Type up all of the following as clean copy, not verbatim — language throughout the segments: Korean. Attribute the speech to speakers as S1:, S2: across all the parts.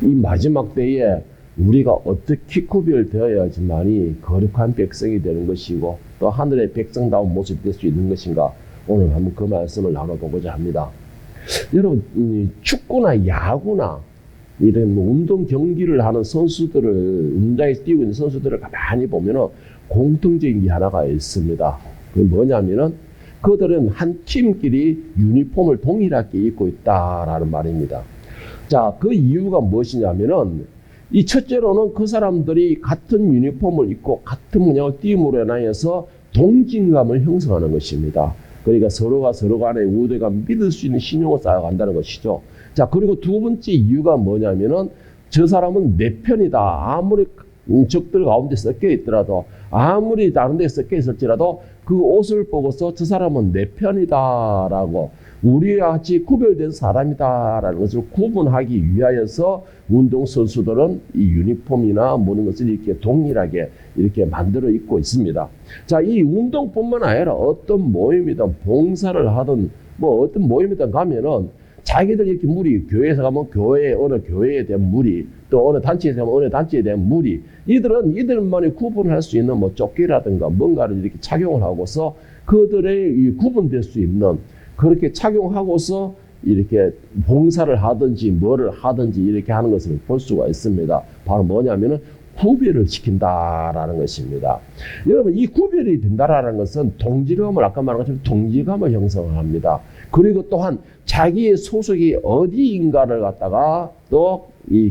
S1: 이 마지막 때에 우리가 어떻게 구별되어야지만이 거룩한 백성이 되는 것이고 또 하늘의 백성다운 모습이 될 수 있는 것인가, 오늘 한번 그 말씀을 나눠보고자 합니다. 여러분, 축구나 야구나 이런 운동 경기를 하는 선수들을, 운동장에서 뛰고 있는 선수들을 가만히 보면은 공통적인 게 하나가 있습니다. 그게 뭐냐면은 그들은 한 팀끼리 유니폼을 동일하게 입고 있다라는 말입니다. 자, 그 이유가 무엇이냐면은 이 첫째로는 그 사람들이 같은 유니폼을 입고 같은 문양을 띄움으로 인하여서 동질감을 형성하는 것입니다. 그러니까 서로가 서로 간에 우대감, 믿을 수 있는 신용을 쌓아간다는 것이죠. 자, 그리고 두 번째 이유가 뭐냐면은 저 사람은 내 편이다. 아무리 적들 가운데 섞여 있더라도, 아무리 다른 데 섞여 있을지라도 그 옷을 보고서 저 사람은 내 편이다라고, 우리와 같이 구별된 사람이다라는 것을 구분하기 위하여서 운동선수들은 이 유니폼이나 모든 것을 이렇게 동일하게 이렇게 만들어 입고 있습니다. 자, 이 운동뿐만 아니라 어떤 모임이든 봉사를 하든 뭐 어떤 모임이든 가면은 자기들 이렇게 무리, 교회에서 가면 어느 교회에 대한 무리, 또 어느 단체에서 가면 어느 단체에 대한 무리, 이들만이 구분할 수 있는 뭐 조끼라든가 뭔가를 이렇게 착용을 하고서 그들의 이 구분될 수 있는, 그렇게 착용하고서 이렇게 봉사를 하든지 뭐를 하든지 이렇게 하는 것을 볼 수가 있습니다. 바로 뭐냐면은 구별을 시킨다라는 것입니다. 여러분, 이 구별이 된다라는 것은 동질감을, 아까 말한 것처럼 동질감을 형성합니다. 그리고 또한 자기의 소속이 어디인가를 갖다가 또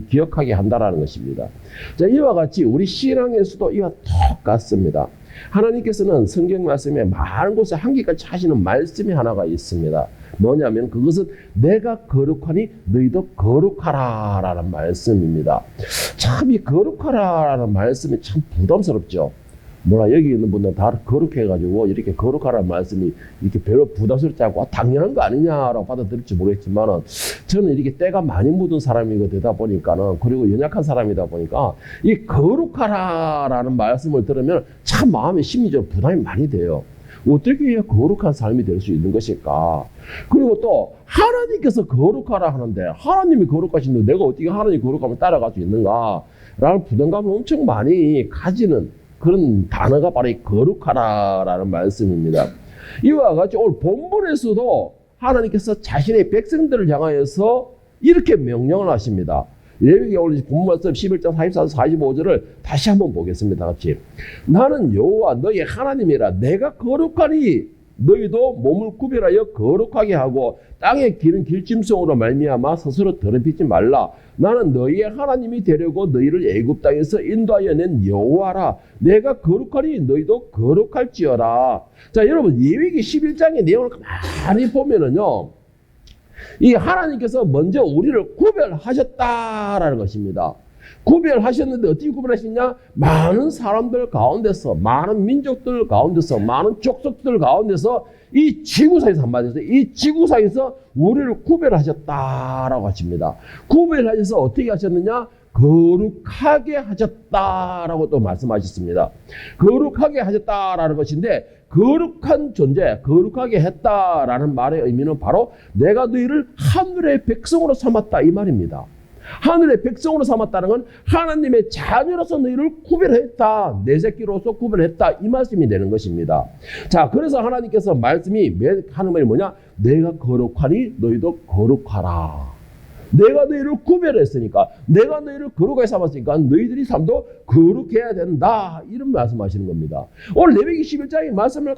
S1: 기억하게 한다라는 것입니다. 자, 이와 같이 우리 신앙에서도 이와 똑같습니다. 하나님께서는 성경 말씀에 많은 곳에 한계까지 하시는 말씀이 하나가 있습니다. 뭐냐면 그것은 내가 거룩하니 너희도 거룩하라 라는 말씀입니다. 참 이 거룩하라 라는 말씀이 참 부담스럽죠. 여기 있는 분들은 다 거룩해가지고 이렇게 거룩하라는 말씀이 이렇게 별로 부담스럽지 않고 당연한 거 아니냐라고 받아들일지 모르겠지만은, 저는 이렇게 때가 많이 묻은 사람이다 보니까는, 그리고 연약한 사람이다 보니까 이 거룩하라라는 말씀을 들으면 참 마음에 심리적으로 부담이 많이 돼요. 어떻게 해야 거룩한 삶이 될 수 있는 것일까? 그리고 또 하나님께서 거룩하라 하는데, 하나님이 거룩하신데 내가 어떻게 하나님 거룩함을 따라갈 수 있는가? 라는 부담감을 엄청 많이 가지는 그런 단어가 바로 이 거룩하라라는 말씀입니다. 이와 같이 오늘 본문에서도 하나님께서 자신의 백성들을 향하여서 이렇게 명령을 하십니다. 레위기 오늘 본문 말씀 11장 44절 45절을 다시 한번 보겠습니다. 같이. 나는 여호와 너희 하나님이라. 내가 거룩하니 너희도 몸을 구별하여 거룩하게 하고 땅에 기른 길짐승으로 말미암아 스스로 더럽히지 말라. 나는 너희의 하나님이 되려고 너희를 애굽 땅에서 인도하여 낸 여호와라. 내가 거룩하니 너희도 거룩할지어라. 자, 여러분, 레위기 11장의 내용을 많이 보면은요, 이 하나님께서 먼저 우리를 구별하셨다라는 것입니다. 구별하셨는데 어떻게 구별하시냐? 많은 사람들 가운데서, 많은 민족들 가운데서, 많은 족속들 가운데서, 이 지구상에서, 한마디로 이 지구상에서 우리를 구별하셨다라고 하십니다. 구별하셔서 어떻게 하셨느냐? 거룩하게 하셨다라고 또 말씀하셨습니다. 거룩하게 하셨다라는 것인데, 거룩한 존재, 거룩하게 했다라는 말의 의미는 바로 내가 너희를 하늘의 백성으로 삼았다 이 말입니다. 하늘의 백성으로 삼았다는 건 하나님의 자녀로서 너희를 구별했다, 내 새끼로서 구별했다 이 말씀이 되는 것입니다. 자, 그래서 하나님께서 말씀이 하는 말이 뭐냐? 내가 거룩하니 너희도 거룩하라. 내가 너희를 구별했으니까, 내가 너희를 거룩하게 삼았으니까 너희들이 삶도 거룩해야 된다, 이런 말씀하시는 겁니다. 오늘 레위기 11장의 말씀을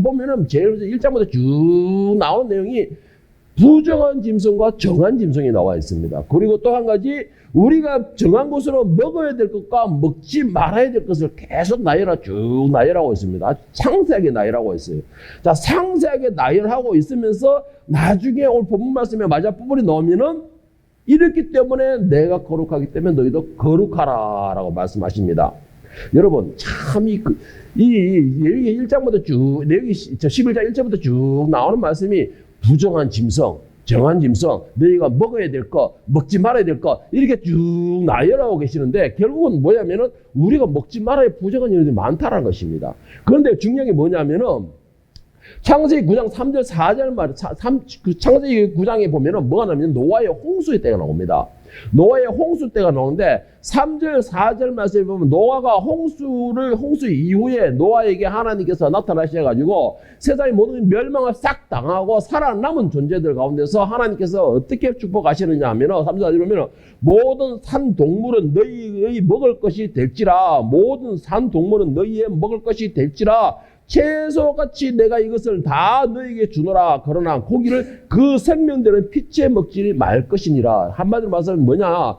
S1: 보면은 제일 1장부터 쭉 나온 내용이 부정한 짐승과 정한 짐승이 나와 있습니다. 그리고 또 한 가지, 우리가 정한 것으로 먹어야 될 것과 먹지 말아야 될 것을 계속 쭉 나열하고 있습니다. 아주 상세하게 나열하고 있어요. 자, 상세하게 나열하고 있으면서 나중에 오늘 본문 말씀에 마지막 부분이 나오면은 이렇기 때문에 내가 거룩하기 때문에 너희도 거룩하라라고 말씀하십니다. 여러분, 참 이 레위기 1장부터 쭉, 레위기 11장 1절부터 쭉 나오는 말씀이 부정한 짐승, 정한 짐승, 너희가 먹어야 될 것, 먹지 말아야 될 것, 이렇게 쭉 나열하고 계시는데, 결국은 뭐냐면은 우리가 먹지 말아야 부정한 일들이 많다는 것입니다. 그런데 중요한 게 뭐냐면은 창세기 9장 3절 4절 말, 창세기 9장에 보면은 뭐가 나오냐면 노아의 홍수의 때가 나옵니다. 노아의 홍수 때가 나오는데 3절 4절 말씀에 보면 노아가 홍수 이후에 노아에게 하나님께서 나타나셔가지고 세상의 모든 멸망을 싹 당하고 살아남은 존재들 가운데서 하나님께서 어떻게 축복하시느냐 하면 3절 4절 보면 모든 산 동물은 너희의 먹을 것이 될지라, 모든 산 동물은 너희의 먹을 것이 될지라, 채소같이 내가 이것을 다 너에게 주노라. 그러나 고기를 그 생명되는 피째 먹지 말 것이니라. 한마디로 말하면 뭐냐,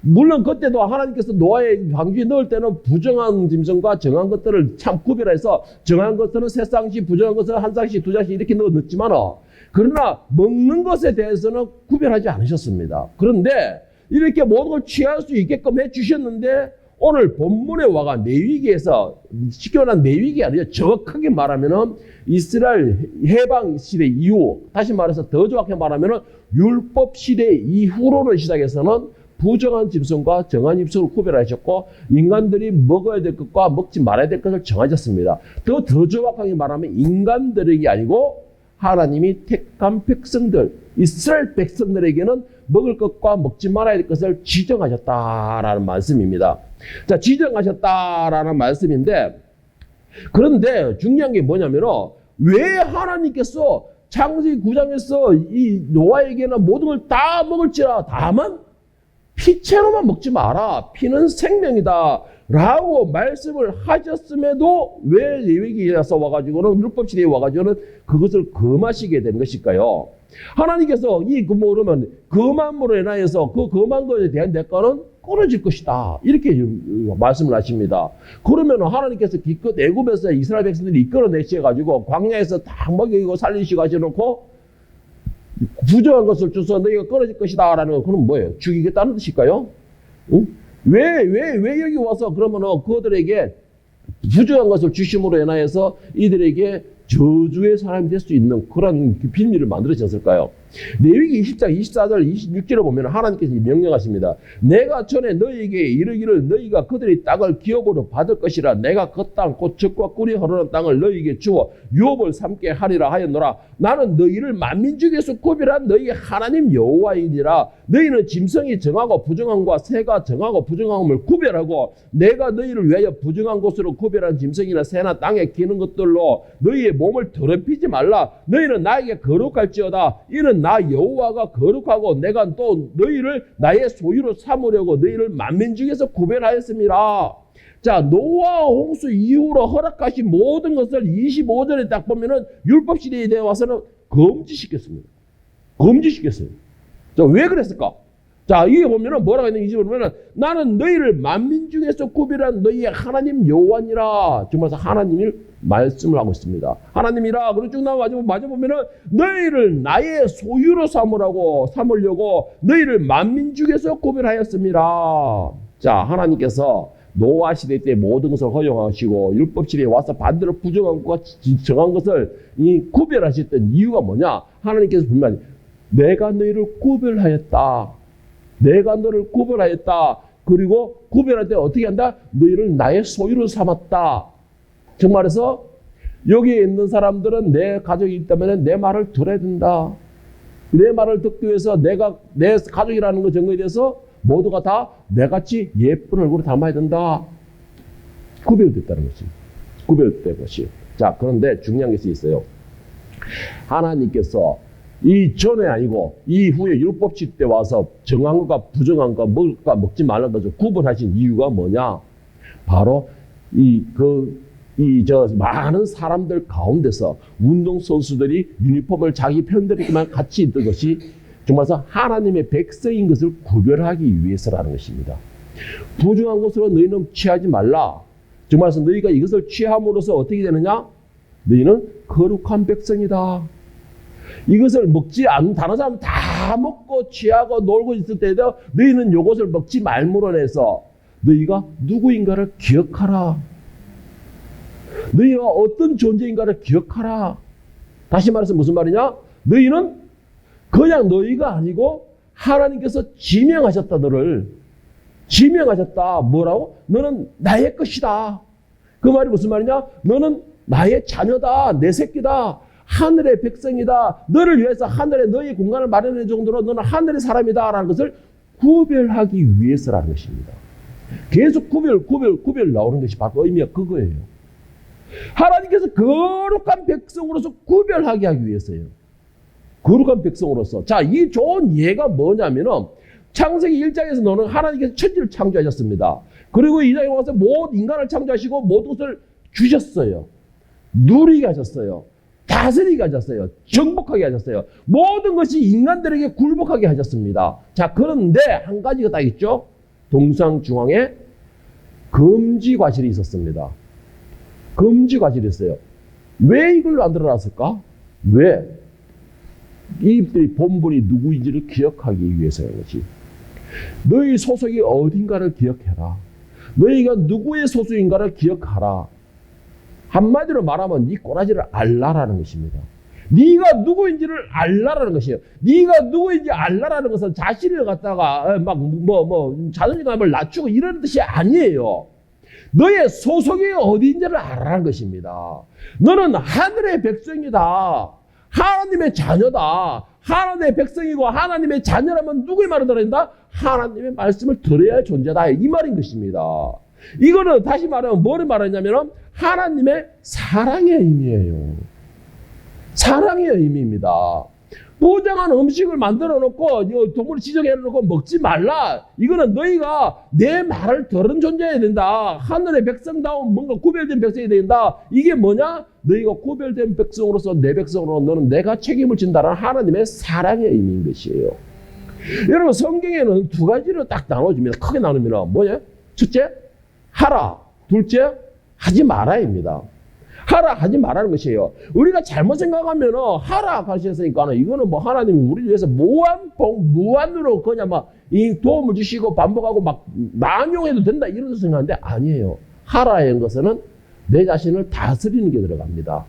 S1: 물론 그때도 하나님께서 노아의 방주에 넣을 때는 부정한 짐승과 정한 것들을 참 구별해서 정한 것들은 세 쌍씩, 부정한 것은 한 쌍씩, 두 쌍씩 이렇게 넣었지만 그러나 먹는 것에 대해서는 구별하지 않으셨습니다. 그런데 이렇게 모든 걸 취할 수 있게끔 해주셨는데 오늘 본문에 와가 레위기에서 시켜난 레위기 아니죠. 정확하게 말하면은 이스라엘 해방 시대 이후, 다시 말해서 더 정확하게 말하면은 율법 시대 이후로는 시작해서는 부정한 짐승과 정한 짐승을 구별하셨고 인간들이 먹어야 될 것과 먹지 말아야 될 것을 정하셨습니다. 더 정확하게 말하면 인간들에게 아니고 하나님이 택한 백성들, 이스라엘 백성들에게는 먹을 것과 먹지 말아야 될 것을 지정하셨다라는 말씀입니다. 자, 지정하셨다라는 말씀인데, 그런데 중요한 게 뭐냐면 왜 하나님께서 창세기 9장에서 이 노아에게는 모든 걸 다 먹을지라, 다만 피채로만 먹지 마라, 피는 생명이다 라고 말씀을 하셨음에도 왜 레위기에서 와가지고는 율법시대에 와가지고는 그것을 금하시게 된 것일까요? 하나님께서 이 그러면 금함으로 인하여서 그 금한 것에 대한 대가는 끊어질 것이다, 이렇게 말씀을 하십니다. 그러면 하나님께서 기껏 애굽에서 이스라엘 백성들이 이끌어내셔가지고 광야에서 다 먹이고 살리시고 하셔놓고 부정한 것을 주서 너희가 끊어질 것이다 라는 건 그건 뭐예요? 죽이겠다는 뜻일까요? 응? 왜 여기 와서 그러면은 그들에게 부정한 것을 주심으로 인하여서 이들에게 저주의 사람이 될 수 있는 그런 빌미를 만들어졌을까요? 레위기 20장 24절 26절을 보면 하나님께서 명령하십니다. 내가 전에 너희에게 이르기를 너희가 그들의 땅을 기업으로 받을 것이라, 내가 그 땅 곧 젖과 꿀이 흐르는 땅을 너희에게 주어 유업을 삼게 하리라 하였노라. 나는 너희를 만민 중에서 구별한 너희 하나님 여호와이니라. 너희는 짐승이 정하고 부정함과 새가 정하고 부정함을 구별하고 내가 너희를 위하여 부정한 곳으로 구별한 짐승이나 새나 땅에 기는 것들로 너희의 몸을 더럽히지 말라. 너희는 나에게 거룩할지어다. 이는 나 여호와가 거룩하고 내가 또 너희를 나의 소유로 삼으려고 너희를 만민 중에서 구별하였습니다. 자, 노아 홍수 이후로 허락하신 모든 것을 25절에 딱 보면은 율법 시대에 대해 와서는 금지시켰습니다. 금지시켰어요. 자, 왜 그랬을까? 자, 이게 보면은 뭐라고 했는지 이제 보면은 나는 너희를 만민 중에서 구별한 너희의 하나님 여호와니라. 정말 하나님이 말씀을 하고 있습니다. 하나님이라. 그리고 쭉 마저 보면은 너희를 나의 소유로 삼으려고 너희를 만민 중에서 구별하였습니다. 자, 하나님께서 노아 시대 때 모든 것을 허용하시고 율법 시대에 와서 반대로 부정한 것과 정한 것을 구별하셨던 이유가 뭐냐? 하나님께서 분명히 내가 너희를 구별하였다. 내가 너를 구별하였다. 그리고 구별할 때 어떻게 한다? 너희를 나의 소유로 삼았다. 즉 말해서 여기에 있는 사람들은 내 가족이 있다면 내 말을 들어야 된다. 내 말을 듣기 위해서 내 가족이라는 것 정거에 대해서 모두가 다 내같이 예쁜 얼굴을 닮아야 된다. 구별됐다는 것이. 구별된 것이. 자, 그런데 중요한 것이 있어요. 하나님께서 이 전에 아니고 이후에 율법 시대 와서 정한 것과 부정한 것, 먹을 것과 먹지 말라는 것을 구분하신 이유가 뭐냐? 바로 많은 사람들 가운데서 운동선수들이 유니폼을 자기 편들이기만 같이 입던 것이 정말서 하나님의 백성인 것을 구별하기 위해서라는 것입니다. 부정한 것으로 너희는 취하지 말라. 정말서 너희가 이것을 취함으로써 어떻게 되느냐? 너희는 거룩한 백성이다. 이것을 먹지 않는 다른 사람 다 먹고 취하고 놀고 있을 때에도 너희는 이것을 먹지 말므로 해서 너희가 누구인가를 기억하라. 너희가 어떤 존재인가를 기억하라. 다시 말해서 무슨 말이냐? 너희는 그냥 너희가 아니고 하나님께서 지명하셨다. 너를 지명하셨다. 뭐라고? 너는 나의 것이다. 그 말이 무슨 말이냐? 너는 나의 자녀다, 내 새끼다, 하늘의 백성이다, 너를 위해서 하늘에 너의 공간을 마련할 정도로 너는 하늘의 사람이다라는 것을 구별하기 위해서라는 것입니다. 계속 구별 나오는 것이 바로 의미가 그거예요. 하나님께서 거룩한 백성으로서 구별하게 하기 위해서예요. 거룩한 백성으로서. 자, 이 좋은 예가 뭐냐면은 창세기 1장에서 너는 하나님께서 천지를 창조하셨습니다. 그리고 2장에 와서 모든 인간을 창조하시고 모든 것을 주셨어요. 누리게 하셨어요. 다스리게 하셨어요. 정복하게 하셨어요. 모든 것이 인간들에게 굴복하게 하셨습니다. 자, 그런데 한 가지가 딱 있죠. 동상 중앙에 금지 과실이 있었습니다. 금지 과실이 있어요. 왜 이걸 만들어놨을까? 왜? 이들이 본분이 누구인지를 기억하기 위해서인 것이. 너희 소속이 어딘가를 기억해라. 너희가 누구의 소속인가를 기억하라. 한마디로 말하면 네 꼬라지를 알라라는 것입니다. 네가 누구인지를 알라라는 것이에요. 네가 누구인지 알라라는 것은 자신을 갖다가 막 자존감을 낮추고 이런 뜻이 아니에요. 너의 소속이 어디인지를 알아라는 것입니다. 너는 하늘의 백성이다. 하나님의 자녀다. 하나님의 백성이고 하나님의 자녀라면 누구의 말을 들어야 된다? 하나님의 말씀을 들어야 할 존재다. 이 말인 것입니다. 이거는 다시 말하면 뭐를 말하냐면 하나님의 사랑의 의미예요. 사랑의 의미입니다. 포장한 음식을 만들어 놓고 동물을 지정해 놓고 먹지 말라. 이거는 너희가 내 말을 들은 존재여야 된다. 하늘의 백성다운 뭔가 구별된 백성이 된다. 이게 뭐냐? 너희가 구별된 백성으로서 내 백성으로 너는 내가 책임을 진다는 하나님의 사랑의 의미인 것이에요. 여러분 성경에는 두 가지로 딱 나눠집니다. 크게 나누면 뭐냐? 첫째, 하라. 둘째, 하지 마라입니다. 하라 하지 말라는 것이에요. 우리가 잘못 생각하면 하라 하셨으니까 이거는 뭐 하나님이 우리를 위해서 무한으로 그냥 막 이 도움을 주시고 반복하고 막 남용해도 된다 이런 생각하는데 아니에요. 하라의 것은 내 자신을 다스리는 게 들어갑니다.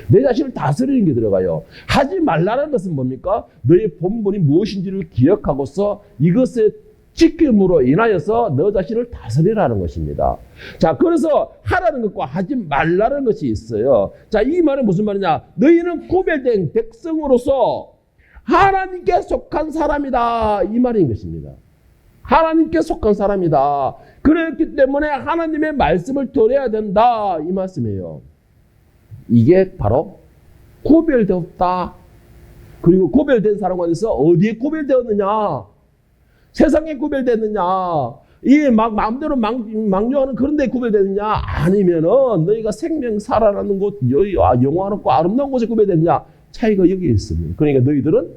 S1: 내 자신을 다스리는 게 들어가요. 하지 말라는 것은 뭡니까? 너의 본분이 무엇인지를 기억하고서 이것에 지킴으로 인하여서 너 자신을 다스리라는 것입니다. 자, 그래서 하라는 것과 하지 말라는 것이 있어요. 자, 이 말은 무슨 말이냐? 너희는 구별된 백성으로서 하나님께 속한 사람이다. 이 말인 것입니다. 하나님께 속한 사람이다. 그렇기 때문에 하나님의 말씀을 들어야 된다. 이 말씀이에요. 이게 바로 구별되었다. 그리고 구별된 사람과 대해서 어디에 구별되었느냐? 세상에 구별되느냐? 이 막 마음대로 망령하는 그런 데 구별되느냐? 아니면은 너희가 생명 살아나는 곳, 영원하고 아름다운 곳에 구별되느냐? 차이가 여기에 있습니다. 그러니까 너희들은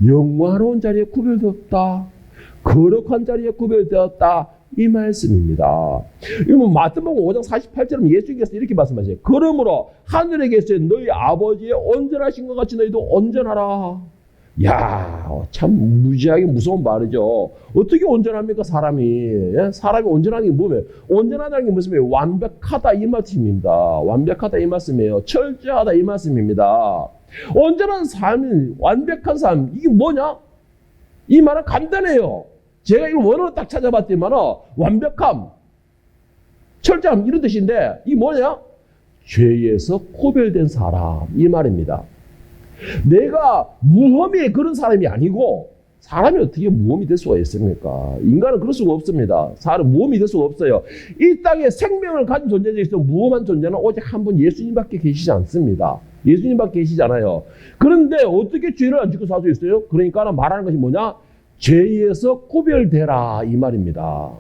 S1: 영원한 자리에 구별되었다. 거룩한 자리에 구별되었다. 이 말씀입니다. 이거 마태복음 5장 48절은 예수님께서 이렇게 말씀하세요. 그러므로 하늘에 계신 너희 아버지의 온전하신 것 같이 너희도 온전하라. 야, 참 무지하게 무서운 말이죠. 어떻게 온전합니까, 사람이? 예? 사람이 온전한 게 뭐예요? 온전하다는 게 무슨 말이에요? 완벽하다 이 말씀입니다. 완벽하다 이 말씀이에요. 철저하다 이 말씀입니다. 온전한 삶, 완벽한 삶, 이게 뭐냐? 이 말은 간단해요. 제가 이걸 원어로 딱 찾아봤더니만 완벽함, 철저함 이런 뜻인데 이게 뭐냐? 죄에서 구별된 사람 이 말입니다. 내가 무험히 그런 사람이 아니고 사람이 어떻게 무험이 될 수가 있습니까? 인간은 그럴 수가 없습니다. 사람 무험이 될 수가 없어요. 이 땅에 생명을 가진 존재 중에서 무험한 존재는 오직 한 분 예수님밖에 계시지 않습니다. 예수님밖에 계시잖아요. 그런데 어떻게 죄를 안 짓고 살 수 있어요? 그러니까 말하는 것이 뭐냐? 죄에서 구별되라 이 말입니다.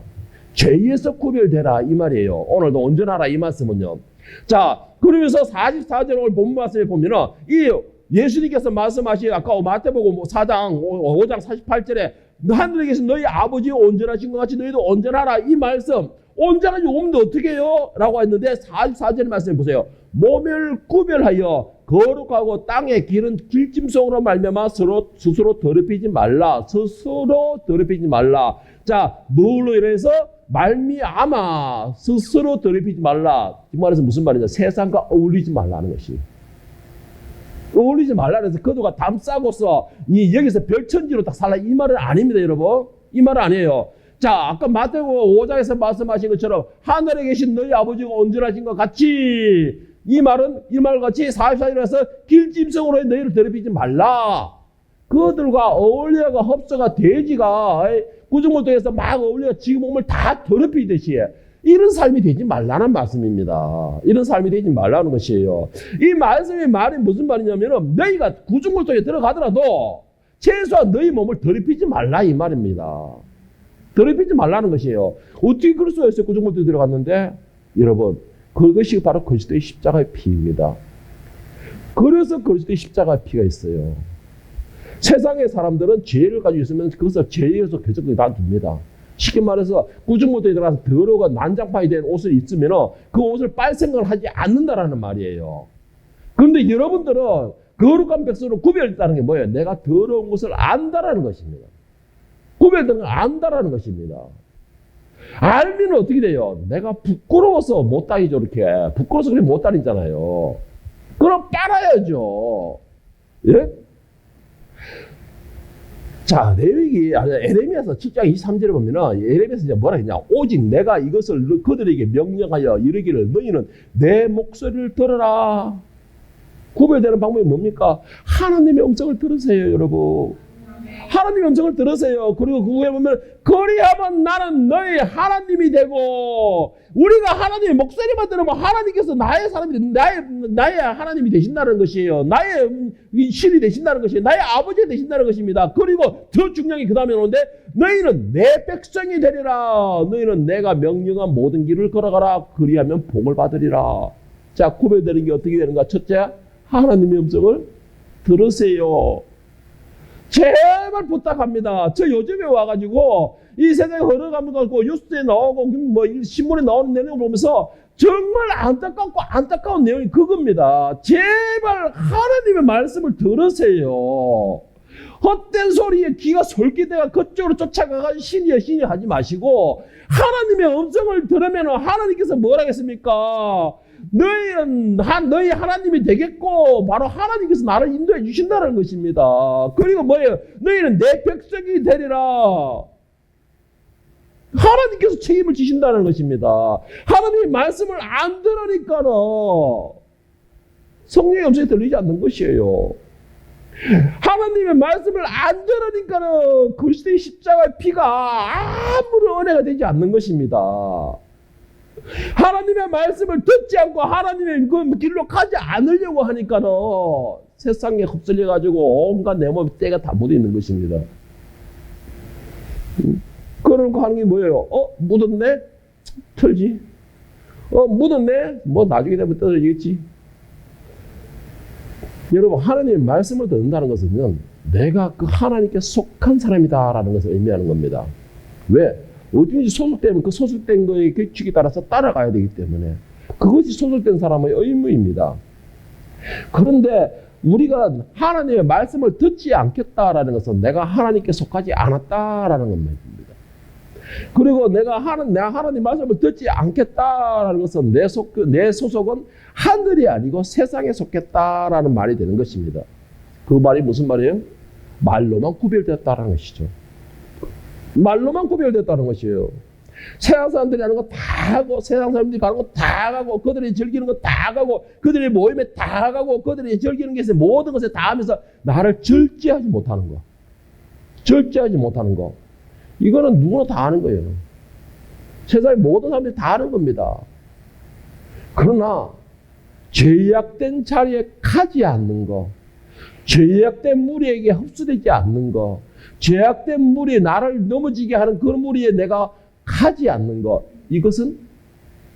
S1: 죄에서 구별되라 이 말이에요. 오늘도 온전하라 이 말씀은요. 자, 그러면서 44절 오늘 본문 말씀에 보면은 이 예수님께서 말씀하신 아까 마태복음 4장 5장 48절에 하늘에 계신 너희 아버지 온전하신 것 같이 너희도 온전하라 이 말씀. 온전하지 없는데 어떻게 해요? 라고 했는데 44절 말씀해 보세요. 몸을 구별하여 거룩하고 땅에 기른 길짐승으로 말미암아 스스로 더럽히지 말라. 스스로 더럽히지 말라. 자, 뭘로 인해서 말미암아 스스로 더럽히지 말라. 이 말에서 무슨 말이냐? 세상과 어울리지 말라는 것이. 어울리지 말라 해서 그도가 담 싸고서 여기서 별천지로 딱 살라 이 말은 아닙니다, 여러분. 이 말은 아니에요. 자, 아까 마태복음 5장에서 말씀하신 것처럼 하늘에 계신 너희 아버지가 온전하신 것 같이 이 말과 같이 44절에서 길짐승으로 너희를 더럽히지 말라. 그들과 어울려가 흡수가 돼지가 구중물통에서 막 어울려 지금 몸을 다 더럽히듯이 이런 삶이 되지 말라는 말씀입니다. 이런 삶이 되지 말라는 것이에요. 이 말씀의 말이 무슨 말이냐면 너희가 구중물통에 들어가더라도 최소한 너희 몸을 더럽히지 말라 이 말입니다. 더럽히지 말라는 것이에요. 어떻게 그럴 수가 있어요? 구중물통에 들어갔는데 여러분 그것이 바로 그리스도의 십자가의 피입니다. 그래서 그리스도의 십자가의 피가 있어요. 세상의 사람들은 죄를 가지고 있으면 그것을 죄에서 계속 놔둡니다. 쉽게 말해서 구중물통에 들어가서 더러워 난장판이 된 옷을 입으면 그 옷을 빨 생각을 하지 않는다라는 말이에요. 그런데 여러분들은 거룩한 백성으로 구별됐다는 게 뭐예요? 내가 더러운 것을 안다라는 것입니다. 구별된 걸 안다라는 것입니다. 알면 어떻게 돼요? 내가 부끄러워서 못 다니죠. 이렇게 부끄러워서 그렇게 못 다니잖아요. 그럼 빨아야죠. 예? 자, 레위기 에레미야서 7장 23절에 보면은 에레미야서 이제 뭐라 했냐? 오직 내가 이것을 그들에게 명령하여 이르기를 너희는 내 목소리를 들어라. 구별되는 방법이 뭡니까? 하나님의 음성을 들으세요, 여러분. 하나님의 음성을 들으세요. 그리고 그 후에 보면 그리하면 나는 너희 하나님이 되고 우리가 하나님의 목소리만 들으면 하나님께서 나의 사람이 나의 하나님이 되신다는 것이에요. 나의 신이 되신다는 것이에요. 나의 아버지 되신다는 것입니다. 그리고 더 중요한 게 그 다음에 오는데 너희는 내 백성이 되리라. 너희는 내가 명령한 모든 길을 걸어가라. 그리하면 복을 받으리라. 자, 구별되는 게 어떻게 되는가? 첫째, 하나님의 음성을 들으세요. 제발 부탁합니다. 저 요즘에 와가지고 이 세상에 흘러가면서 뉴스에 나오고 뭐 신문에 나오는 내용을 보면서 정말 안타까운 내용이 그겁니다. 제발 하나님의 말씀을 들으세요. 헛된 소리에 귀가 솔깃해가 그쪽으로 쫓아가가지고 신이 하지 마시고 하나님의 음성을 들으면 하나님께서 뭘 하겠습니까? 너희 하나님이 되겠고 바로 하나님께서 나를 인도해 주신다는 것입니다. 그리고 뭐예요? 너희는 내 백성이 되리라. 하나님께서 책임을 지신다는 것입니다. 하나님의 말씀을 안 들으니까는 성령의 음성이 들리지 않는 것이에요. 하나님의 말씀을 안 들으니까는 그리스도의 십자가의 피가 아무런 은혜가 되지 않는 것입니다. 하나님의 말씀을 듣지 않고 하나님의 그 길로 가지 않으려고 하니까는 세상에 흡슬려가지고 온갖 내 몸에 때가 다 묻어있는 것입니다. 그러고 하는 게 뭐예요? 묻었네? 털지. 묻었네? 뭐 나중에 되면 떨어지겠지. 여러분, 하나님의 말씀을 듣는다는 것은 내가 그 하나님께 속한 사람이다라는 것을 의미하는 겁니다. 왜? 어딘지 소속되면 그 소속된 거의 규칙에 따라서 따라가야 되기 때문에 그것이 소속된 사람의 의무입니다. 그런데 우리가 하나님의 말씀을 듣지 않겠다라는 것은 내가 하나님께 속하지 않았다라는 겁니다. 그리고 내가 하나님 말씀을 듣지 않겠다라는 것은 내 소속은 하늘이 아니고 세상에 속했다라는 말이 되는 것입니다. 그 말이 무슨 말이에요? 말로만 구별됐다라는 것이죠. 말로만 구별됐다는 것이에요. 세상 사람들이 하는 거 다 하고 세상 사람들이 가는 거 다 가고 그들이 즐기는 거 다 가고 그들의 모임에 다 가고 그들이 즐기는 것에 모든 것에 다 하면서 나를 절제하지 못하는 거. 절제하지 못하는 거. 이거는 누구나 다 아는 거예요. 세상의 모든 사람들이 다 아는 겁니다. 그러나 죄악된 자리에 가지 않는 거, 죄악된 무리에게 흡수되지 않는 거, 죄악된 무리에 나를 넘어지게 하는 그런 무리에 내가 가지 않는 것, 이것은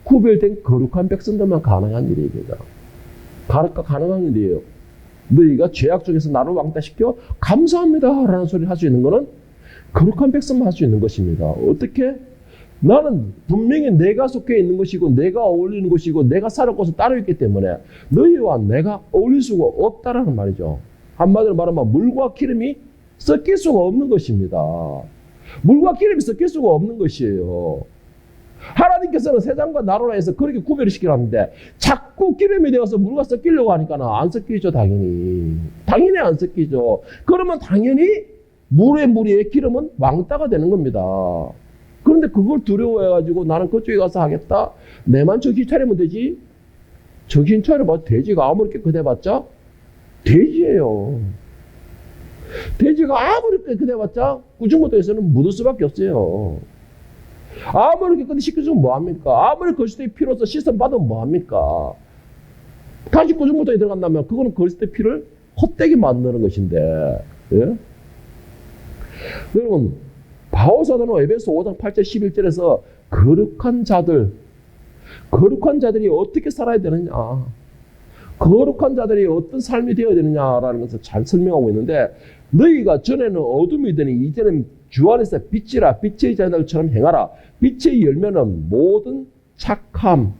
S1: 구별된 거룩한 백성들만 가능한 일입니다. 가능한 일이에요. 너희가 죄악 중에서 나를 왕따시켜 감사합니다 라는 소리를 할 수 있는 것은 거룩한 백성만 할 수 있는 것입니다. 어떻게? 나는 분명히 내가 속해 있는 것이고 내가 어울리는 것이고 내가 살을 곳을 따르고 있기 때문에 너희와 내가 어울릴 수가 없다라는 말이죠. 한마디로 말하면 물과 기름이 섞일 수가 없는 것입니다. 물과 기름이 섞일 수가 없는 것이에요. 하나님께서는 세상과 나로라 해서 그렇게 구별을 시키라는데 자꾸 기름이 되어서 물과 섞이려고 하니까는 안 섞이죠, 당연히. 당연히 안 섞이죠. 그러면 당연히 무리의 기름은 왕따가 되는 겁니다. 그런데 그걸 두려워해가지고 나는 그쪽에 가서 하겠다. 내만 정신 차리면 되지. 정신 차려봐. 돼지가 아무리 깨끗해봤자 돼지예요. 돼지가 아무리 깨끗해봤자 구중모터에서는 묻을 수밖에 없어요. 아무리 깨끗이 씻겨주면 뭐합니까? 아무리 거시대의 피로서 씻음받으면 뭐합니까? 다시 구중모터에 들어간다면 그거는 거시대의 피를 헛되게 만드는 것인데, 예? 여러분, 바울사도는 에베소 5장 8절 11절에서 거룩한 자들이 어떻게 살아야 되느냐, 거룩한 자들이 어떤 삶이 되어야 되느냐라는 것을 잘 설명하고 있는데, 너희가 전에는 어둠이더니 이제는 주 안에서 빛이라. 빛의 자들처럼 행하라. 빛의 열매는 모든 착함,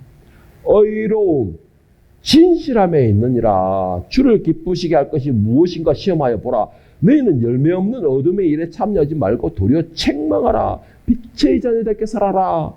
S1: 의로움, 진실함에 있느니라. 주를 기쁘시게 할 것이 무엇인가 시험하여 보라. 너희는 열매 없는 어둠의 일에 참여하지 말고 도리어 책망하라. 빛의 자녀답게 살아라.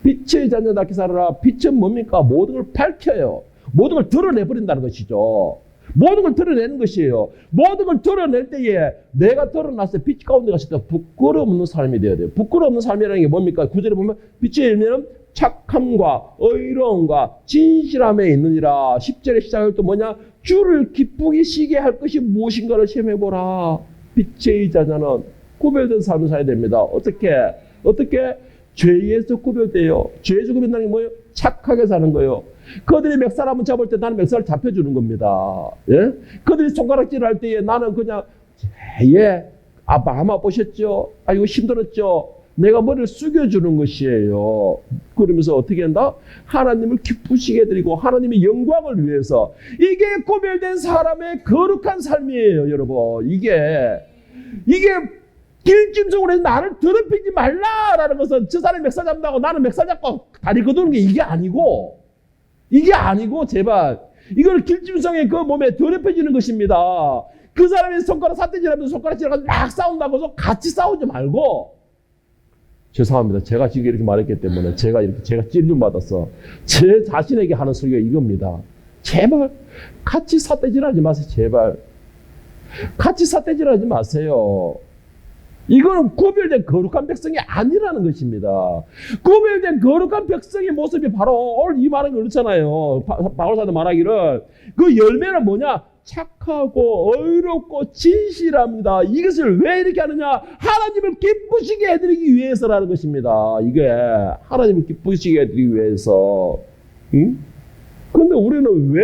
S1: 빛의 자녀답게 살아라. 빛은 뭡니까? 모든 걸 밝혀요. 모든 걸 드러내버린다는 것이죠. 모든 걸 드러내는 것이에요. 모든 걸 드러낼 때에 내가 드러났을 때 빛 가운데 갔을 때 부끄러움 없는 삶이 되어야 돼요. 부끄러움 없는 삶이라는 게 뭡니까? 9절에 보면 빛의 열매는 착함과 의로움과 진실함에 있느니라. 10절에 시작할 때 뭐냐? 주를 기쁘시게 할 것이 무엇인가를 시험해보라. 빛의 자녀는 구별된 삶을 살아야 됩니다. 어떻게? 죄에서 구별돼요. 죄에서 구별된다는 게 뭐예요? 착하게 사는 거예요. 그들이 멱살 한번 잡을 때 나는 멱살을 잡혀주는 겁니다. 예? 그들이 손가락질 할 때에 나는 그냥, 예, 마음 아프셨죠? 아이고, 힘들었죠? 내가 머리를 숙여주는 것이에요. 그러면서 어떻게 한다? 하나님을 기쁘시게 해드리고 하나님의 영광을 위해서. 이게 구별된 사람의 거룩한 삶이에요, 여러분. 이게 길짐승으로 해서 나를 더럽히지 말라라는 것은 저 사람이 멱살 잡는다고 나는 멱살 잡고 다리 거두는 게 이게 아니고, 제발. 이걸 길짐승의 그 몸에 더럽혀지는 것입니다. 그 사람이 손가락 삿대질하면서 손가락질하면서 막 싸운다고 해서 같이 싸우지 말고. 죄송합니다. 제가 지금 이렇게 말했기 때문에 제가 찔림 받아서 제 자신에게 하는 설교가 이겁니다. 제발 같이 삿대질하지 마세요. 제발 같이 삿대질하지 마세요. 이거는 구별된 거룩한 백성이 아니라는 것입니다. 구별된 거룩한 백성의 모습이 바로 오늘 이 말은 그렇잖아요. 바울사도 말하기를 그 열매는 뭐냐? 착하고 의롭고 진실합니다. 이것을 왜 이렇게 하느냐? 하나님을 기쁘시게 해드리기 위해서라는 것입니다. 이게 하나님을 기쁘시게 해드리기 위해서. 응? 근데 우리는 왜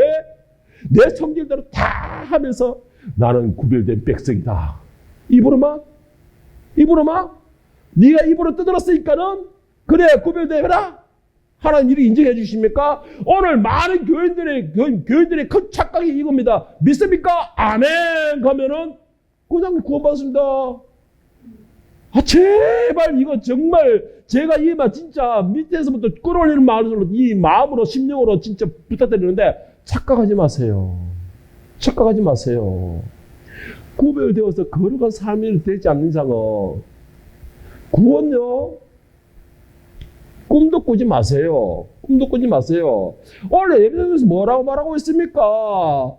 S1: 내 성질대로 다 하면서 나는 구별된 백성이다. 입으로 막 네가 입으로 떠들었으니까는 그래 구별되라. 하나님 이렇게 인정해 주십니까? 오늘 많은 교인들의 큰 착각이 이겁니다. 믿습니까? 아멘 가면은 그냥 구원받았습니다. 제발 이거 정말 제가 이 말 진짜 밑에서부터 끌어올리는 마음으로 이 마음으로 심령으로 진짜 부탁드리는데 착각하지 마세요. 구별되어서 거룩한 삶이 되지 않는 이상은 구원요. 꿈도 꾸지 마세요. 오늘 예배에서 뭐라고 말하고 있습니까?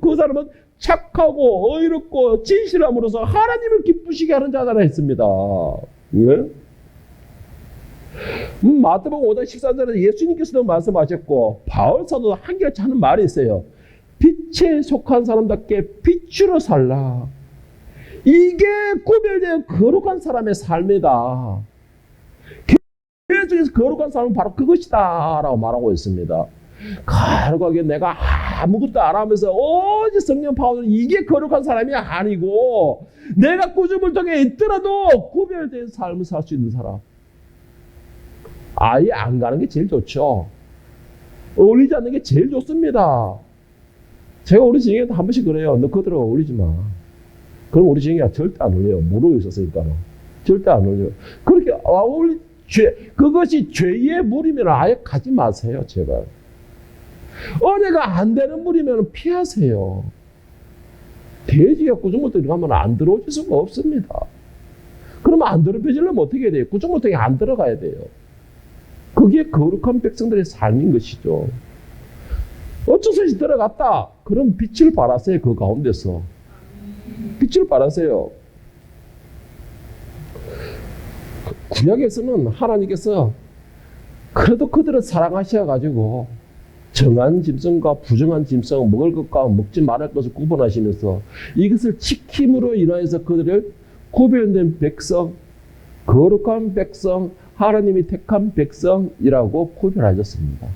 S1: 그 사람은 착하고 의롭고 진실함으로써 하나님을 기쁘시게 하는 자라 했습니다. 예? 마태복음 5장 13절에 예수님께서도 말씀하셨고 바울사도 한결같이 하는 말이 있어요. 빛에 속한 사람답게 빛으로 살라. 이게 구별된 거룩한 사람의 삶이다. 교회 중에서 거룩한 사람은 바로 그것이다 라고 말하고 있습니다. 거룩하게 내가 아무것도 안 하면서 오직 성령 파워는 이게 거룩한 사람이 아니고 내가 꾸중을 통해 있더라도 구별된 삶을 살 수 있는 사람. 아예 안 가는 게 제일 좋죠. 어울리지 않는 게 제일 좋습니다. 제가 우리 지영이한테 한 번씩 그래요. 너 그들하고 어울리지 마. 그럼 우리 지영이가 절대 안 어울려요. 모르고 있었으니까는. 절대 안 어울려요. 그렇게 그것이 죄의 물이면 아예 가지 마세요. 제발. 은혜가 안 되는 물이면 피하세요. 돼지가 구중모터에 가면 안 들어오실 수가 없습니다. 그러면 안 더럽혀지려면 어떻게 해야 돼요? 구중모터에 안 들어가야 돼요. 그게 거룩한 백성들의 삶인 것이죠. 어쩔 수 없이 들어갔다. 그럼 빛을 발하세요. 그 가운데서. 빛을 발하세요. 구약에서는 하나님께서 그래도 그들을 사랑하셔가지고 정한 짐승과 부정한 짐승, 먹을 것과 먹지 말할 것을 구분하시면서 이것을 지킴으로 인하여서 그들을 구별된 백성, 거룩한 백성, 하나님이 택한 백성이라고 구별하셨습니다.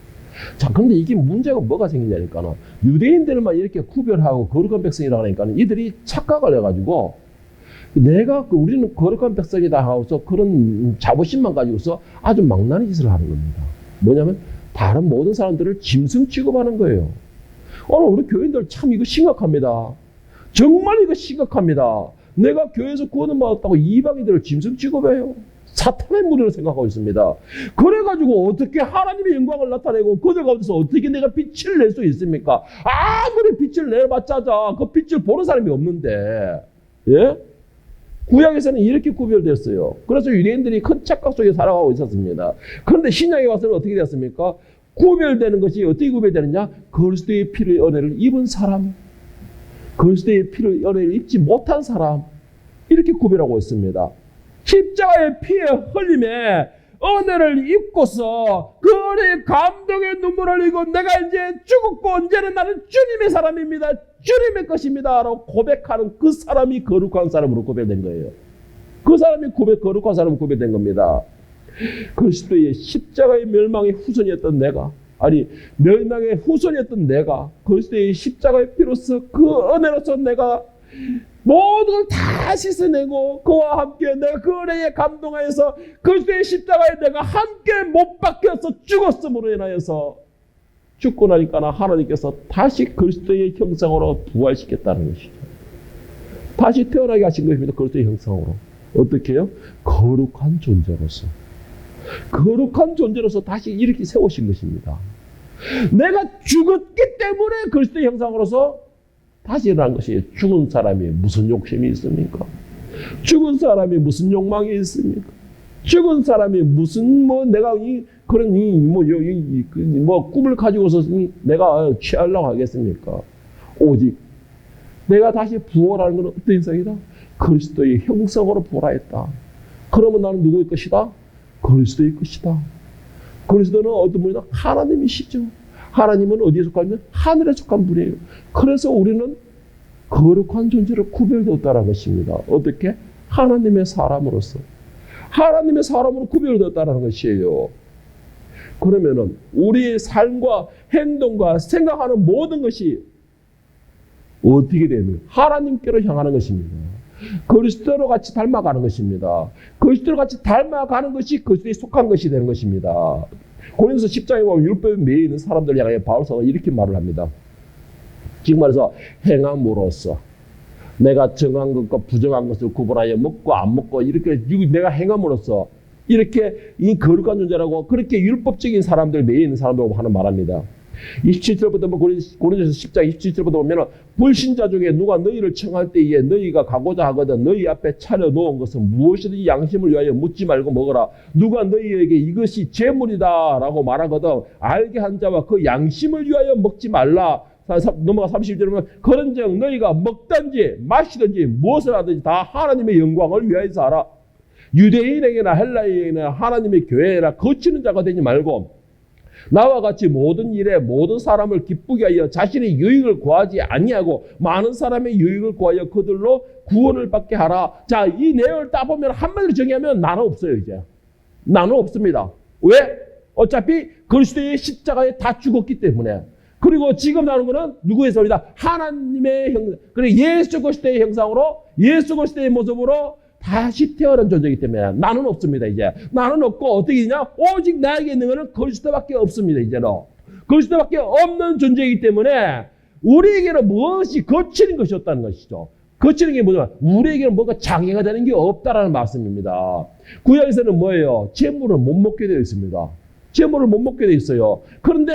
S1: 자, 그런데 이게 문제가 뭐가 생기냐니까는 유대인들만 이렇게 구별하고 거룩한 백성이라고 하니까는 이들이 착각을 해가지고 우리는 거룩한 백성이다 하고서 그런 자부심만 가지고서 아주 망나니 짓을 하는 겁니다. 뭐냐면 다른 모든 사람들을 짐승 취급하는 거예요. 우리 교인들 참 이거 심각합니다. 정말 이거 심각합니다. 내가 교회에서 구원을 받았다고 이방인들을 짐승 취급해요. 사탄의 무리로 생각하고 있습니다. 그래가지고 어떻게 하나님의 영광을 나타내고 그들 가운데서 어떻게 내가 빛을 낼 수 있습니까? 아무리 빛을 내봤자 그 빛을 보는 사람이 없는데, 예? 구약에서는 이렇게 구별됐어요. 그래서 유대인들이 큰 착각 속에 살아가고 있었습니다. 그런데 신약에 와서는 어떻게 되었습니까? 구별되는 것이 어떻게 구별되느냐? 그리스도의 피를 은혜를 입은 사람, 그리스도의 피를 은혜를 입지 못한 사람, 이렇게 구별하고 있습니다. 십자가의 피의 흘림에 은혜를 입고서 그 은혜의 감동의 눈물을 흘리고 내가 이제 죽었고 이제는 나는 주님의 사람입니다. 주님의 것입니다. 라고 고백하는 그 사람이 거룩한 사람으로 구별된 거예요. 그 사람이 거룩한 사람으로 구별된 겁니다. 그리스도의 십자가의 멸망의 후손이었던 내가, 멸망의 후손이었던 내가 그리스도의 십자가의 피로서 그 은혜로서 내가 모든 걸 다 씻어내고 그와 함께 내가 그 은혜에 감동하여서 그리스도의 십자가에 내가 함께 못 박혀서 죽었음으로 인하여서 죽고 나니까 하나님께서 다시 그리스도의 형상으로 부활시켰다는 것이죠. 다시 태어나게 하신 것입니다. 그리스도의 형상으로. 어떻게 해요? 거룩한 존재로서. 거룩한 존재로서 다시 이렇게 세우신 것입니다. 내가 죽었기 때문에 그리스도의 형상으로서 다시 일어난 것이에요. 죽은 사람이 무슨 욕심이 있습니까? 죽은 사람이 무슨 욕망이 있습니까? 죽은 사람이 무슨 내가 꿈을 가지고서 내가 취하려고 하겠습니까? 오직 내가 다시 부활하는 것은 어떤 형상이다? 그리스도의 형상으로 부활하였다. 그러면 나는 누구의 것이다? 그리스도의 것이다. 그리스도는 어떤 분이다? 하나님이시죠. 하나님은 어디에 속하냐면 하늘에 속한 분이에요. 그래서 우리는 거룩한 존재로 구별되었다는 것입니다. 어떻게? 하나님의 사람으로서. 하나님의 사람으로 구별되었다는 것이에요. 그러면은 우리의 삶과 행동과 생각하는 모든 것이 어떻게 되는? 하나님께로 향하는 것입니다. 그리스도로 같이 닮아가는 것입니다. 그리스도로 같이 닮아가는 것이 그리스도에 속한 것이 되는 것입니다. 고린도서 10장에 보면 율법에 매여 있는 사람들 향해 바울서가 이렇게 말을 합니다. 지금 말해서 행함으로써 내가 정한 것과 부정한 것을 구분하여 먹고 안 먹고 이렇게 내가 행함으로써 이렇게 이 거룩한 존재라고 그렇게 율법적인 사람들 매여 있는 사람들하고 하는 말합니다. 27절부터 고린도서 10장 27절부터 보면 불신자 중에 누가 너희를 청할 때에 너희가 가고자 하거든 너희 앞에 차려놓은 것은 무엇이든지 양심을 위하여 묻지 말고 먹어라. 누가 너희에게 이것이 재물이다 라고 말하거든 알게 한 자와 그 양심을 위하여 먹지 말라. 넘어가 30절에 보면 그런즉 너희가 먹든지 마시든지 무엇을 하든지 다 하나님의 영광을 위하여서 하라. 유대인에게나 헬라인에게나 하나님의 교회에나 거치는 자가 되지 말고 나와 같이 모든 일에 모든 사람을 기쁘게 하여 자신의 유익을 구하지 아니하고 많은 사람의 유익을 구하여 그들로 구원을 받게 하라. 자, 이 내용을 딱 보면 한마디로 정의하면 나는 없어요. 이제 나는 없습니다. 왜? 어차피 그리스도의 십자가에 다 죽었기 때문에. 그리고 지금 나오는 것은 누구의 소리다? 하나님의 형상. 그리고 예수 그리스도의 형상으로 예수 그리스도의 모습으로 다시 태어난 존재이기 때문에 나는 없습니다. 이제 나는 없고 어떻게 되냐? 오직 나에게 있는 것은 그리스도밖에 없습니다. 이제는 그리스도밖에 없는 존재이기 때문에 우리에게는 무엇이 거치는 것이 없다는 것이죠. 거치는 게 뭐냐? 우리에게는 뭔가 장애가 되는 게 없다라는 말씀입니다. 구약에서는 뭐예요? 재물을 못 먹게 되어 있습니다. 재물을 못 먹게 되어 있어요. 그런데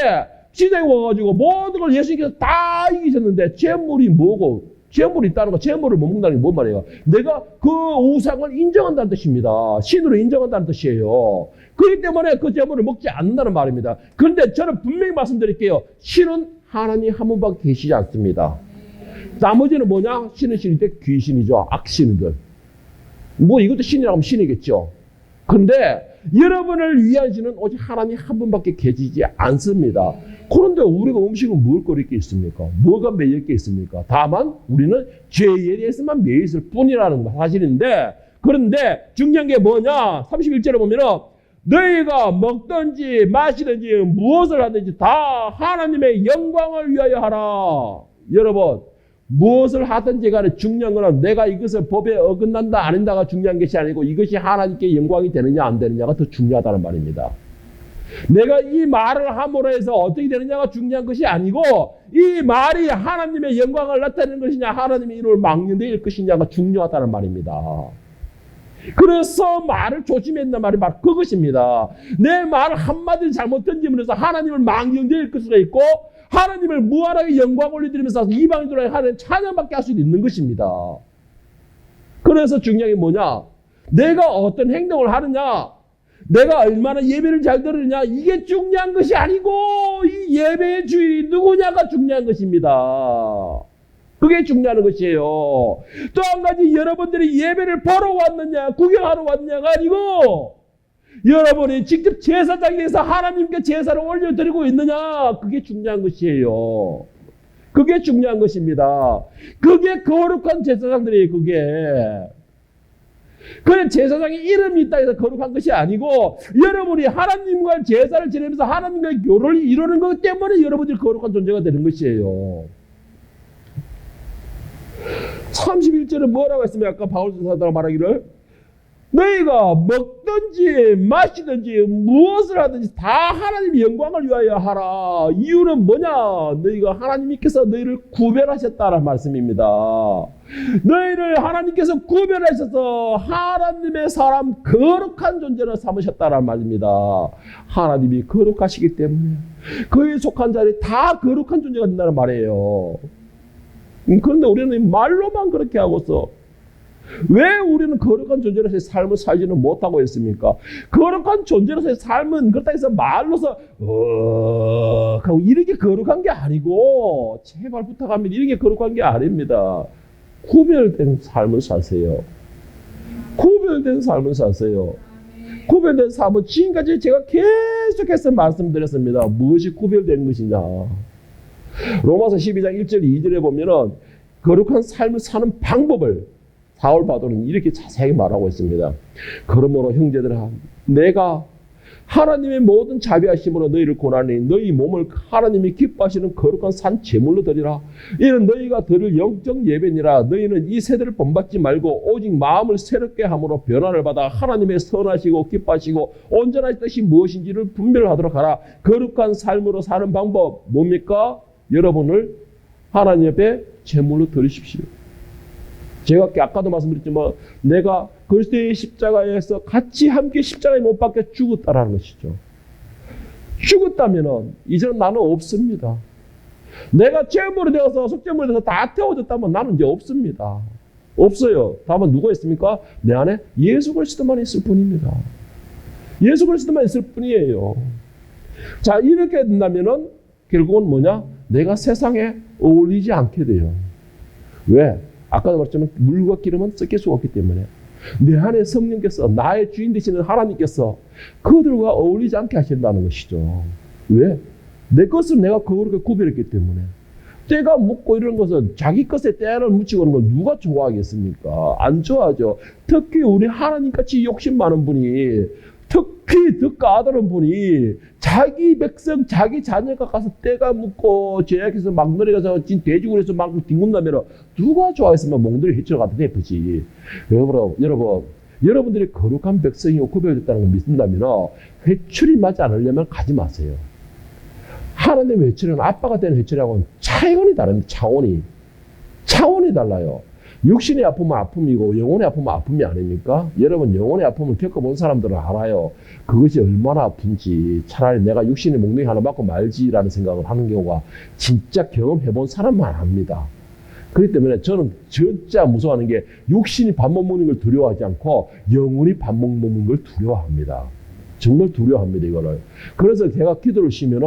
S1: 시대에 와가지고 모든 걸 예수님께서 다 이기셨는데 재물이 뭐고? 재물이 있다는 거, 재물을 못 먹는다는 게 뭔 말이에요? 내가 그 우상을 인정한다는 뜻입니다. 신으로 인정한다는 뜻이에요. 그렇기 때문에 그 재물을 먹지 않는다는 말입니다. 그런데 저는 분명히 말씀드릴게요. 신은 하나님 한 분밖에 계시지 않습니다. 나머지는 뭐냐? 신은 신인데 귀신이죠. 악신들. 뭐 이것도 신이라고 하면 신이겠죠. 그런데 여러분을 위한 신은 오직 하나님 한 분밖에 계시지 않습니다. 그런데 우리가 음식을 먹을 거 이렇게 있습니까? 뭐가 매일 게 있습니까? 다만 우리는 죄에 대해서만 매여 있을 뿐이라는 사실인데, 그런데 중요한 게 뭐냐? 31절에 보면은 너희가 먹든지 마시든지 무엇을 하든지 다 하나님의 영광을 위하여 하라. 여러분, 무엇을 하든지 간에 중요한 거는 내가 이것을 법에 어긋난다 안 한다가 중요한 것이 아니고 이것이 하나님께 영광이 되느냐 안 되느냐가 더 중요하다는 말입니다. 내가 이 말을 함으로 해서 어떻게 되느냐가 중요한 것이 아니고 이 말이 하나님의 영광을 나타내는 것이냐 하나님의 이름을 망령될 것이냐가 중요하다는 말입니다. 그래서 말을 조심했단 말이 바로 그것입니다. 내 말 한마디를 잘못 던지면서 하나님을 망령될 수가 있고 하나님을 무한하게 영광 올려드리면서 이방인들에게 하나님 찬양받게 할 수도 있는 것입니다. 그래서 중요한 게 뭐냐? 내가 어떤 행동을 하느냐? 내가 얼마나 예배를 잘 들으느냐? 이게 중요한 것이 아니고 이 예배의 주인이 누구냐가 중요한 것입니다. 그게 중요한 것이에요. 또 한 가지 여러분들이 예배를 보러 왔느냐 구경하러 왔느냐가 아니고 여러분이 직접 제사장이 돼서 하나님께 제사를 올려드리고 있느냐 그게 중요한 것이에요. 그게 중요한 것입니다. 그게 거룩한 제사장들이에요. 그래 제사장의 이름이 있다 해서 거룩한 것이 아니고 여러분이 하나님과 제사를 지내면서 하나님과 교를 이루는 것 때문에 여러분들이 거룩한 존재가 되는 것이에요. 31절은 뭐라고 했습니까? 아까 바울 사도가 말하기를 너희가 먹든지 마시든지 무엇을 하든지 다 하나님의 영광을 위하여 하라. 이유는 뭐냐? 너희가 하나님께서 너희를 구별하셨다는 말씀입니다. 너희를 하나님께서 구별하셔서 하나님의 사람 거룩한 존재로 삼으셨다는 말입니다. 하나님이 거룩하시기 때문에 그에 속한 자들이 다 거룩한 존재가 된다는 말이에요. 그런데 우리는 말로만 그렇게 하고서 왜 우리는 거룩한 존재로서의 삶을 살지는 못하고 있습니까? 거룩한 존재로서의 삶은 그렇다 해서 말로서 하고 이렇게 거룩한 게 아니고 제발 부탁합니다. 이렇게 거룩한 게 아닙니다. 구별된 삶을 사세요. 구별된 삶을 사세요. 구별된 삶은 지금까지 제가 계속해서 말씀드렸습니다. 무엇이 구별된 것이냐. 로마서 12장 1절 2절에 보면은 거룩한 삶을 사는 방법을 사울 바울은 이렇게 자세하게 말하고 있습니다. 그러므로 형제들아 내가 하나님의 모든 자비하심으로 너희를 권하니 너희 몸을 하나님이 기뻐하시는 거룩한 산 제물로 드리라. 이는 너희가 드릴 영적 예배니라. 너희는 이 세대를 본받지 말고 오직 마음을 새롭게 함으로 변화를 받아 하나님의 선하시고 기뻐하시고 온전한 뜻이 무엇인지를 분별하도록 하라. 거룩한 삶으로 사는 방법 뭡니까? 여러분을 하나님 앞에 제물로 드리십시오. 제가 아까도 말씀드렸지만 내가 그리스도의 십자가에서 같이 함께 십자가에 못 박혀 죽었다라는 것이죠. 죽었다면 이제는 나는 없습니다. 내가 제물이 되어서 속죄물이 되어서 다 태워졌다면 나는 이제 없습니다. 없어요. 다만 누가 있습니까? 내 안에 예수 그리스도만 있을 뿐입니다. 예수 그리스도만 있을 뿐이에요. 자 이렇게 된다면 결국은 뭐냐? 내가 세상에 어울리지 않게 돼요. 왜? 아까도 말했지만 물과 기름은 섞일 수가 없기 때문에 내 안에 성령께서 나의 주인 되시는 하나님께서 그들과 어울리지 않게 하신다는 것이죠. 왜? 내 것을 내가 거룩하게 구별했기 때문에 때가 묻고 이런 것은 자기 것에 때를 묻히고 하는 걸 누가 좋아하겠습니까? 안 좋아하죠. 특히 우리 하나님같이 욕심 많은 분이 특히 더 까다로운 분이 자기 백성, 자기 자녀가 가서 때가 묻고 죄악해서 막놀이 가서 돼지고기에서 막 뒹군다면 누가 좋아했으면 몽둥이 해치러 가도 예쁘지. 여러분들이 거룩한 백성이고 구별됐다는 걸 믿는다면 회출이 맞지 않으려면 가지 마세요. 하나님의 회출은 아빠가 되는 회출하고는 차원이 다릅니다. 차원이 달라요. 육신의 아픔은 아픔이고 영혼의 아픔은 아픔이 아닙니까? 여러분 영혼의 아픔을 겪어본 사람들은 알아요. 그것이 얼마나 아픈지. 차라리 내가 육신의 몽둥이 하나 맞고 말지라는 생각을 하는 경우가 진짜 경험해본 사람만 압니다. 그렇기 때문에 저는 진짜 무서워하는 게 육신이 밥 못 먹는 걸 두려워하지 않고 영혼이 밥 못 먹는 걸 두려워합니다. 정말 두려워합니다. 이거를. 그래서 제가 기도를 쉬면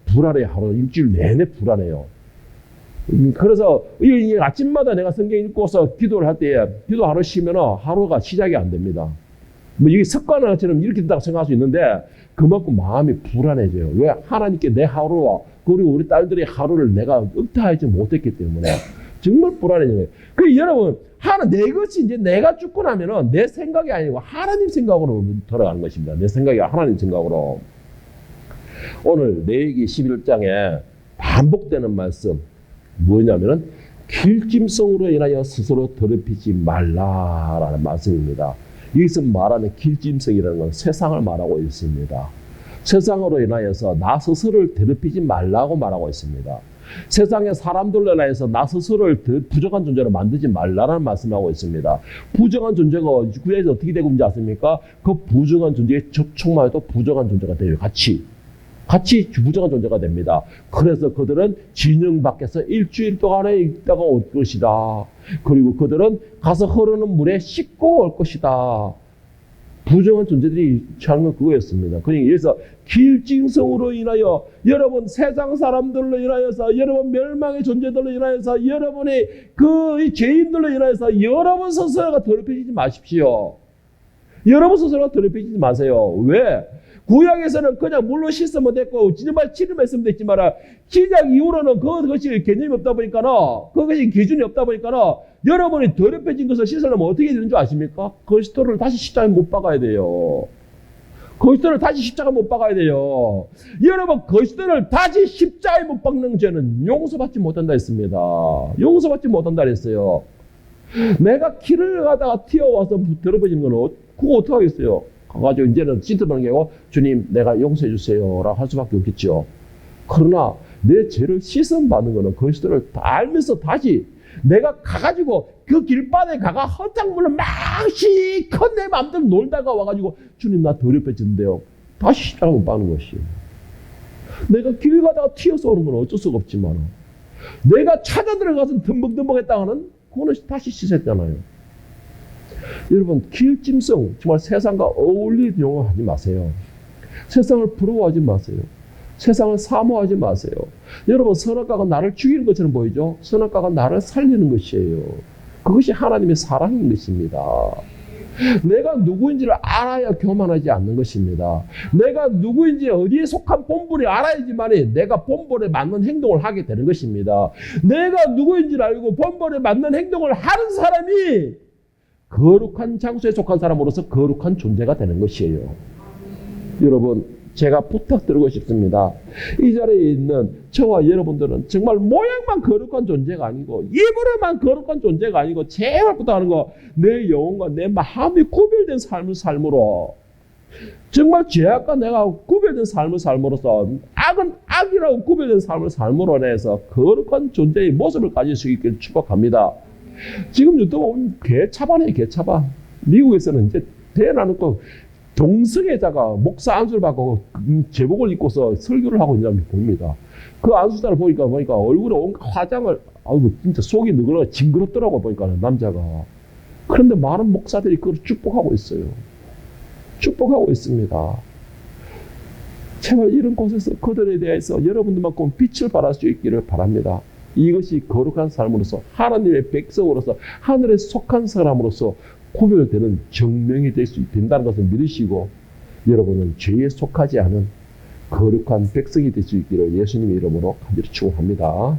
S1: 불안해요. 하루 일주일 내내 불안해요. 그래서 아침마다 내가 성경 읽고서 기도를 할 때 기도하러 쉬면 하루가 시작이 안 됩니다. 뭐 이게 습관처럼 이렇게 된다고 생각할 수 있는데 그만큼 마음이 불안해져요. 왜? 하나님께 내 하루와 그리고 우리 딸들의 하루를 내가 응타하지 못했기 때문에 정말 불안해져요. 그 여러분 내 것이 이제 내가 죽고 나면은 내 생각이 아니고 하나님 생각으로 돌아가는 것입니다. 내 생각이 하나님 생각으로. 오늘 레위기 11장에 반복되는 말씀 뭐냐면은 길짐승으로 인하여 스스로 더럽히지 말라라는 말씀입니다. 여기서 말하는 길짐승이라는 건 세상을 말하고 있습니다. 세상으로 인하여서 나 스스로를 더럽히지 말라고 말하고 있습니다. 세상의 사람들로 인하여서 나 스스로를 부정한 존재로 만들지 말라는 말씀을 하고 있습니다. 부정한 존재가 구약에서 어떻게 되고 있는지 아십니까? 그 부정한 존재의 접촉만 해도 부정한 존재가 돼요. 같이 부정한 존재가 됩니다. 그래서 그들은 진영 밖에서 일주일 동안에 있다가 올 것이다. 그리고 그들은 가서 흐르는 물에 씻고 올 것이다. 부정한 존재들이 취하는 건 그거였습니다. 그래서 길짐승으로 인하여 여러분 세상 사람들로 인하여서 여러분 멸망의 존재들로 인하여서 여러분의 그 죄인들로 인하여서 여러분 스스로가 더럽혀지지 마십시오. 여러분 스스로가 더럽혀지지 마세요. 왜? 구약에서는 그냥 물로 씻으면 됐고 정말 치료했으면 됐지만 신약 이후로는 그것이 개념이 없다 보니까는 그것이 기준이 없다 보니까는 여러분이 더럽혀진 것을 씻으려면 어떻게 되는 줄 아십니까? 그리스도를 다시 십자가에 못 박아야 돼요. 그리스도를 다시 십자가에 못 박아야 돼요. 여러분 그리스도를 다시 십자가에 못 박는 죄는 용서받지 못한다 했습니다. 용서받지 못한다 했어요. 내가 길을 가다가 튀어와서 더럽혀진 거는 그거 어떻게 하겠어요? 가가지고 이제는 씻어보는 게 아니고 주님 내가 용서해 주세요 라고 할 수밖에 없겠죠. 그러나 내 죄를 씻음 받는 거는 그리스도를 다 알면서 다시 내가 가가지고 그 길바닥에 가가 헛장물로 막 시컷 내 마음대로 놀다가 와가지고 주님 나 더럽혀졌는데요. 다시 십자가 못 박는 것이. 내가 길 가다가 튀어서 오는 건 어쩔 수가 없지만 내가 찾아 들어가서 듬벅듬벅 했다가는 그거는 다시 씻었잖아요. 여러분 길짐승 정말 세상과 어울리는 용어 하지 마세요. 세상을 부러워하지 마세요. 세상을 사모하지 마세요. 여러분 선악과가 나를 죽이는 것처럼 보이죠? 선악과가 나를 살리는 것이에요. 그것이 하나님의 사랑인 것입니다. 내가 누구인지를 알아야 교만하지 않는 것입니다. 내가 누구인지 어디에 속한 본분을 알아야지만 내가 본분에 맞는 행동을 하게 되는 것입니다. 내가 누구인지를 알고 본분에 맞는 행동을 하는 사람이 거룩한 장소에 속한 사람으로서 거룩한 존재가 되는 것이에요. 여러분 제가 부탁드리고 싶습니다. 이 자리에 있는 저와 여러분들은 정말 모양만 거룩한 존재가 아니고 입으로만 거룩한 존재가 아니고 제발 부탁하는 거 내 영혼과 내 마음이 구별된 삶을 삶으로 정말 죄악과 내가 구별된 삶을 삶으로써 악은 악이라고 구별된 삶을 삶으로 인해서 거룩한 존재의 모습을 가질 수 있기를 축복합니다. 지금 유튜브 보면 개차반이에요. 개차반. 미국에서는 이제 대나놓고 동성애자가 목사 안수를 받고 제복을 입고서 설교를 하고 있는 사람이 보입니다. 그 안수자를 보니까 얼굴에 온갖 화장을 아이고 진짜 속이 느글어 징그럽더라고 보니까 남자가. 그런데 많은 목사들이 그걸 축복하고 있어요. 축복하고 있습니다. 제발 이런 곳에서 그들에 대해서 여러분들만큼 빛을 발할 수 있기를 바랍니다. 이것이 거룩한 삶으로서 하나님의 백성으로서 하늘에 속한 사람으로서 구별되는 정명이 될 수 된다는 것을 믿으시고 여러분은 죄에 속하지 않은 거룩한 백성이 될 수 있기를 예수님의 이름으로 간절히 축원합니다.